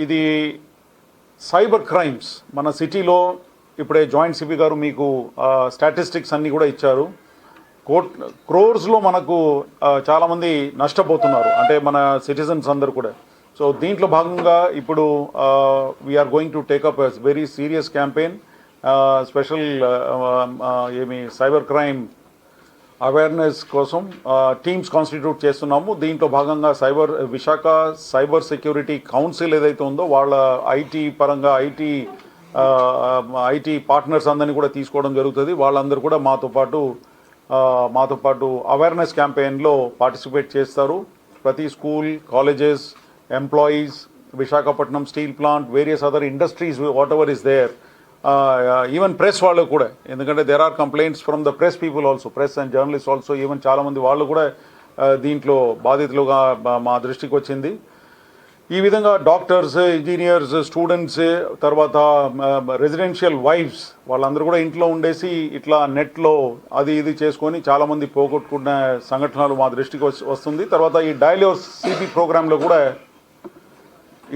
ఇది cyber crimes మన సిటీలో ఇప్పుడే జాయింట్ సిపి గారు మీకు స్టాటిస్టిక్స్ అన్నీ కూడా ఇచ్చారు. క్రోర్స్లో మనకు చాలామంది నష్టపోతున్నారు, అంటే మన సిటిజన్స్ అందరు కూడా. సో దీంట్లో భాగంగా ఇప్పుడు we are going to take up a very serious campaign, special cyber crime awareness కోసం టీమ్స్ కాన్స్టిట్యూట్ చేస్తున్నాము. దీంట్లో భాగంగా విశాఖ సైబర్ సెక్యూరిటీ కౌన్సిల్ ఏదైతే ఉందో వాళ్ళ ఐటీ పరంగా ఐటీ పార్ట్నర్స్ అందరినీ కూడా తీసుకోవడం జరుగుతుంది. వాళ్ళందరూ కూడా మాతో పాటు అవేర్నెస్ క్యాంపెయిన్లో పార్టిసిపేట్ చేస్తారు. ప్రతి school, colleges, employees, Visakhapatnam steel plant, various other industries whatever is there, even press వాళ్ళు కూడా, ఎందుకంటే there are complaints from the press people also, press and journalist also, even చాలామంది వాళ్ళు కూడా దీంట్లో బాధితులుగా మా దృష్టికి వచ్చింది. ఈ విధంగా డాక్టర్స్, ఇంజనీర్స్, స్టూడెంట్స్, తర్వాత రెసిడెన్షియల్ వైఫ్స్ వాళ్ళందరూ కూడా ఇంట్లో ఉండేసి ఇట్లా నెట్లో అది ఇది చేసుకొని చాలామంది పోగొట్టుకున్న సంఘటనలు మా దృష్టికి వస్తుంది. తర్వాత ఈ డయల్ యువర్ సిపి ప్రోగ్రాంలో కూడా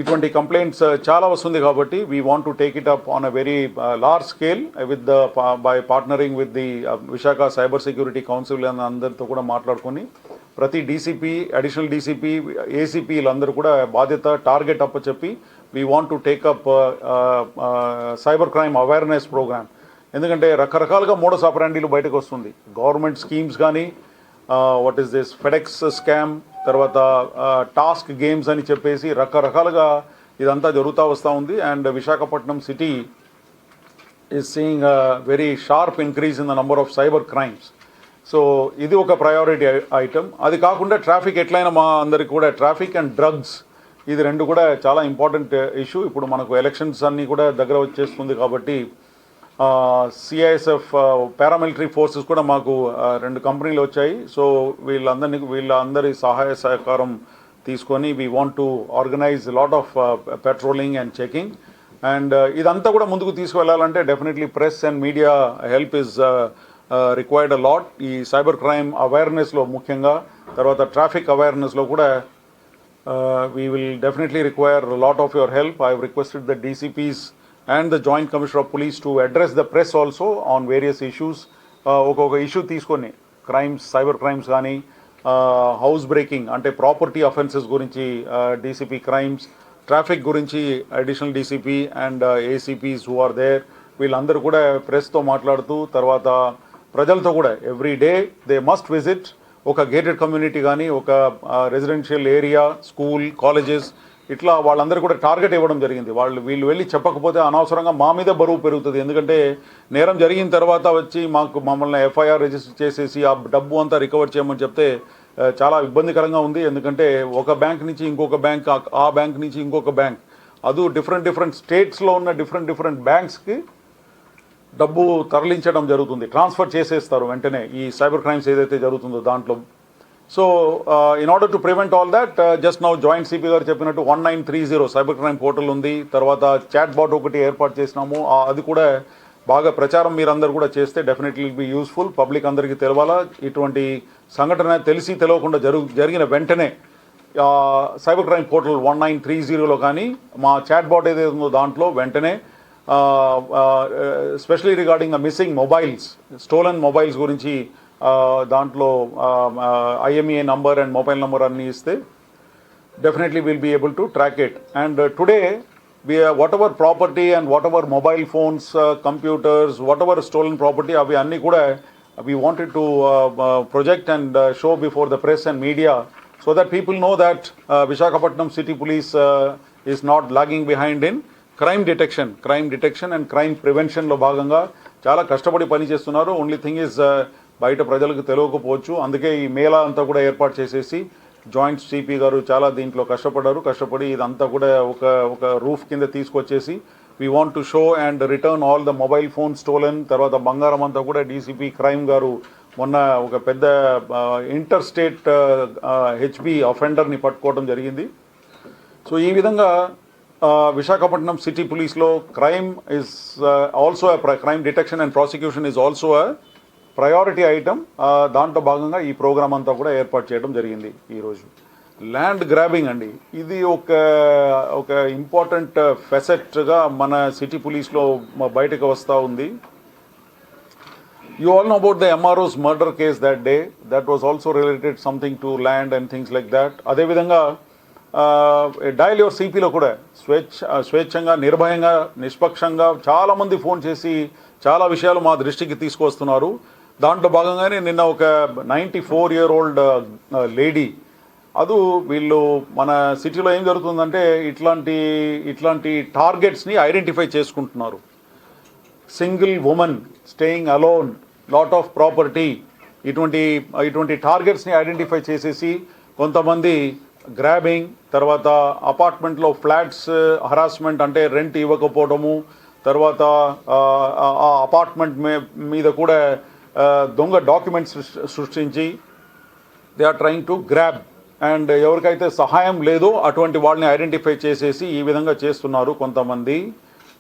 ఇటువంటి కంప్లైంట్స్ చాలా వస్తుంది. కాబట్టి we want to take it up on a very large scale by partnering with the Visakha cyber security council అందరితో కూడా మాట్లాడుకొని ప్రతి డీసీపీ, అడిషనల్ డీసీపీ, ఏసీపీలందరూ కూడా బాధ్యత టార్గెట్ చెప్పి we want to take up cyber crime awareness program. ఎందుకంటే రకరకాలుగా మోడస్ ఆపరాండీలు బయటకు వస్తుంది. గవర్నమెంట్ స్కీమ్స్ కానీ, what is this FedEx scam, తర్వాత టాస్క్ గేమ్స్ అని చెప్పేసి రకరకాలుగా ఇదంతా జరుగుతూ వస్తూ ఉంది. And Visakhapatnam city is seeing a very sharp increase in the number of cyber crimes. So ఇది ఒక ప్రయారిటీ ఐటమ్. అది కాకుండా ట్రాఫిక్, ఎట్లయినా మా అందరికి కూడా ట్రాఫిక్ అండ్ డ్రగ్స్, ఇది రెండు కూడా చాలా ఇంపార్టెంట్ ఇష్యూ. ఇప్పుడు మనకు ఎలక్షన్స్ అన్నీ కూడా దగ్గర వచ్చేస్తుంది కాబట్టి సిఐఎస్ఎఫ్ పారామిలిటరీ ఫోర్సెస్ కూడా మాకు 2 కంపెనీలు వచ్చాయి. సో వీళ్ళందరి సహాయ సహకారం తీసుకొని we want to organise lot of patrolling and checking. And ఇదంతా కూడా ముందుకు తీసుకువెళ్ళాలంటే definitely press and media help is required a lot. ఈ సైబర్ క్రైమ్ అవేర్నెస్లో ముఖ్యంగా, తర్వాత ట్రాఫిక్ అవేర్నెస్లో కూడా we will definitely require lot of your help. I have requested the DCPs and the Joint Commissioner of Police to address the press also on various issues. ఒక issue తీసుకొని crimes, cyber crimes కానీ, house breaking అంటే property offences గురించి DCP crimes, traffic గురించి additional DCP and ACPs who are there, వీళ్ళందరూ కూడా ప్రెస్తో మాట్లాడుతూ, తర్వాత ప్రజలతో కూడా every day they must visit ఒక గేటెడ్ కమ్యూనిటీ కానీ, ఒక రెసిడెన్షియల్ ఏరియా, స్కూల్, కాలేజెస్, ఇట్లా వాళ్ళందరూ కూడా టార్గెట్ ఇవ్వడం జరిగింది. వీళ్ళు వెళ్ళి చెప్పకపోతే అనవసరంగా మా మీద బరువు పెరుగుతుంది. ఎందుకంటే నేరం జరిగిన తర్వాత వచ్చి మమ్మల్ని ఎఫ్ఐఆర్ రిజిస్టర్ చేసేసి ఆ డబ్బు అంతా రికవర్ చేయమని చెప్తే చాలా ఇబ్బందికరంగా ఉంది. ఎందుకంటే ఒక బ్యాంక్ నుంచి ఇంకొక బ్యాంక్, ఆ బ్యాంక్ నుంచి ఇంకొక బ్యాంక్, అది డిఫరెంట్ స్టేట్స్లో ఉన్న డిఫరెంట్ బ్యాంక్స్కి డబ్బు తరలించడం జరుగుతుంది, ట్రాన్స్ఫర్ చేసేస్తారు వెంటనే ఈ సైబర్ క్రైమ్స్ ఏదైతే జరుగుతుందో దాంట్లో. So in order to prevent all that, just now joint CP గారు చెప్పినట్టు 1930 సైబర్ క్రైమ్ పోర్టల్ ఉంది. తర్వాత చాట్ బాట్ ఒకటి ఏర్పాటు చేసినాము. అది కూడా బాగా ప్రచారం మీరందరూ కూడా చేస్తే డెఫినెట్లీ బి యూస్ఫుల్. పబ్లిక్ అందరికీ తెలవాలా. ఇటువంటి సంఘటన తెలియకుండా జరిగిన వెంటనే సైబర్ క్రైమ్ పోర్టల్ 1930లో కానీ మా చాట్ బాట్ ఏదైతే ఉందో దాంట్లో వెంటనే specially regarding missing mobiles, stolen mobiles గురించి దాంట్లో IMEI number and mobile number అన్నీ ఇస్తే definitely will be able to track it. And today whatever property and whatever mobile phones, computers, whatever stolen property, అవి అన్నీ కూడా we wanted to project and show before the press and media so that people know that Visakhapatnam City Police is not lagging behind in crime detection and crime prevention లో భాగంగా చాలా కష్టపడి పని చేస్తున్నారు. Only thing is బయట ప్రజలకు తెలియకపోవచ్చు. అందుకే ఈ మేళా అంతా కూడా ఏర్పాటు చేసేసి జాయింట్ సిపి గారు చాలా దీంట్లో కష్టపడి ఇదంతా కూడా ఒక రూఫ్ కింద తీసుకొచ్చేసి we want to show and written all the mobile phone stolen. తర్వాత బంగారం అంతా కూడా డీసీపీ క్రైమ్ గారు మొన్న ఒక పెద్ద ఇంటర్ స్టేట్ HB అఫెండర్ని పట్టుకోవడం జరిగింది. సో ఈ విధంగా విశాఖపట్నం సిటీ పోలీస్లో crime is also crime detection and prosecution is also priority item. దాంట్లో భాగంగా ఈ ప్రోగ్రామ్ అంతా కూడా ఏర్పాటు చేయడం జరిగింది ఈరోజు. ల్యాండ్ గ్రాబింగ్ అండి, ఇది ఒక ఇంపార్టెంట్ ఫెసెట్గా మన సిటీ పోలీస్లో బయటకు వస్తూ ఉంది. You all know about the MRO's murder case that day. That was also related something to land and things like that. అదేవిధంగా డయల్ యువర్ సిపిలో కూడా స్వేచ్ఛంగా, నిర్భయంగా, నిష్పక్షంగా చాలామంది ఫోన్ చేసి చాలా విషయాలు మా దృష్టికి తీసుకొస్తున్నారు. దాంట్లో భాగంగానే నిన్న ఒక 94-year-old లేడీ, అది వీళ్ళు మన సిటీలో ఏం జరుగుతుందంటే ఇట్లాంటి టార్గెట్స్ని ఐడెంటిఫై చేసుకుంటున్నారు. Single women staying alone, lot of property, ఇటువంటి టార్గెట్స్ని ఐడెంటిఫై చేసేసి కొంతమంది గ్రాబింగ్, తర్వాత అపార్ట్మెంట్లో ఫ్లాట్స్ హరాస్మెంట్ అంటే రెంట్ ఇవ్వకపోవడము, తర్వాత ఆ అపార్ట్మెంట్ మీద కూడా దొంగ డాక్యుమెంట్స్ సృష్టించి they are trying to grab. And ఎవరికైతే సహాయం లేదో అటువంటి వాళ్ళని ఐడెంటిఫై చేసేసి ఈ విధంగా చేస్తున్నారు కొంతమంది.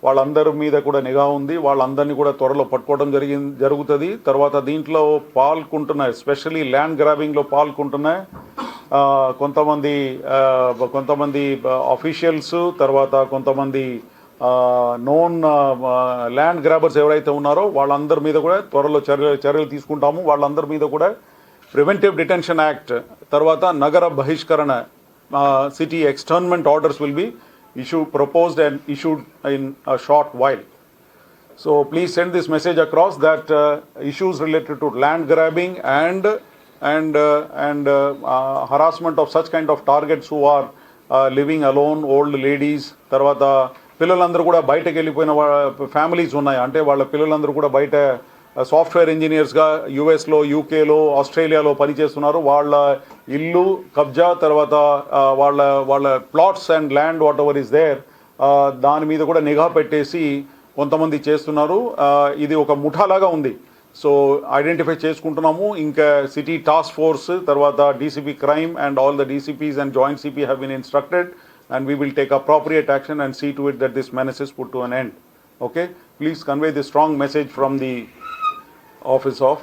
వాళ్ళందరి మీద కూడా నిఘా ఉంది, వాళ్ళందరినీ కూడా త్వరలో పట్టుకోవడం జరుగుతుంది. తర్వాత దీంట్లో పాల్గొంటున్న, ఎస్పెషలీ ల్యాండ్ గ్రాబింగ్లో పాల్గొంటున్న కొంతమంది అఫీషియల్స్, తర్వాత కొంతమంది నోన్ ల్యాండ్ గ్రాబర్స్ ఎవరైతే ఉన్నారో వాళ్ళందరి మీద కూడా త్వరలో చర్యలు తీసుకుంటాము. వాళ్ళందరి మీద కూడా ప్రివెంటివ్ డిటెన్షన్ యాక్ట్, తర్వాత నగర బహిష్కరణ, city externment orders will be proposed and issued in a short while. So please send this message across that issues related to land grabbing and harassment of such kind of targets who are living alone, old ladies, తర్వాత పిల్లలందరూ కూడా బయటకు వెళ్ళిపోయిన families ఉన్నాయి, అంటే వాళ్ళ పిల్లలందరూ కూడా బయట సాఫ్ట్వేర్ ఇంజనీర్స్గా యుఎస్లో, యూకేలో, ఆస్ట్రేలియాలో పనిచేస్తున్నారు. వాళ్ళ ఇల్లు కబ్జా, తర్వాత వాళ్ళ plots and land whatever is there, దాని మీద కూడా నిఘా పెట్టేసి కొంతమంది చేస్తున్నారు. ఇది ఒక ముఠాలాగా ఉంది. సో ఐడెంటిఫై చేసుకుంటున్నాము. ఇంకా సిటీ టాస్క్ ఫోర్స్, తర్వాత DCP crime and all the DCPs and joint CP have been instructed and we will take appropriate action and see to it that this menace is put to an end. Okay, please convey this strong message from the office of